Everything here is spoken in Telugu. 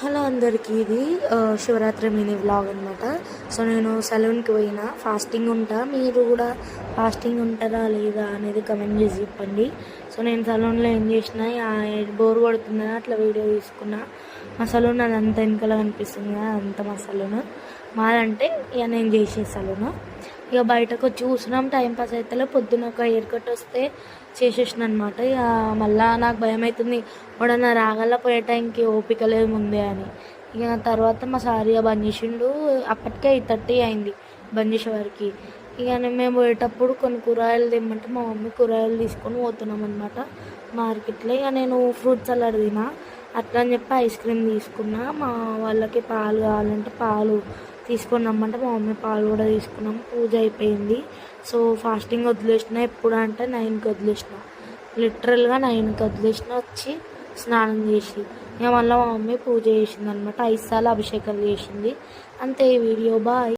హలో అందరికీ, ఇది శివరాత్రి మినీ వ్లాగ్ అనమాట. సో నేను సలూన్కి పోయినా, ఫాస్టింగ్ ఉంటా. మీరు కూడా ఫాస్టింగ్ ఉంటారా లేదా అనేది కమెంట్ చేసి చెప్పండి. సో నేను సలూన్లో ఏం చేసిన, బోర్ కొడుతుందని అట్లా వీడియో తీసుకున్నా. మా సలూన్ అది అంత వెనకాల కనిపిస్తుంది కదా, అంత మా సలూన్ మాదంటే ఇక నేను చేసే సలూన్. ఇక బయటకు వచ్చి కూర్చున్నాం, టైంపాస్ అవుతలే. పొద్దున్న ఒక హెయిర్ కట్ వస్తే చేసేసిన అనమాట. ఇక మళ్ళీ నాకు భయం అవుతుంది, వాడన్నా రాగల పోయే టైంకి ఓపిక లేదు ముందే అని. ఇక తర్వాత మా సార్ ఇక బంద్ చేసిండు. అప్పటికే 8:30 అయింది బంద్ చేసే వరకు. ఇక మేము పోయేటప్పుడు కొన్ని కూరగాయలు తెమ్మంటే మా మమ్మీ కూరగాయలు తీసుకొని పోతున్నాం అనమాట మార్కెట్లో. ఇక నేను ఫ్రూట్ సలాడ్ తినా, అట్లా అని చెప్పి ఐస్ క్రీమ్ తీసుకున్నా. మా వాళ్ళకి పాలు కావాలంటే పాలు తీసుకొని రమ్మంటే మా మమ్మీ పాలు కూడా తీసుకున్నాం. పూజ అయిపోయింది. సో ఫాస్టింగ్ వదిలేసిన. ఎప్పుడు అంటే 9కి వదిలేసిన, లిటరల్గా 9కి వదిలేసిన. వచ్చి స్నానం చేసి ఇక మళ్ళీ మా మమ్మీ పూజ చేసింది అనమాట. 5 సార్లు అభిషేకాలు చేసింది. అంతే ఈ వీడియో. బాయ్.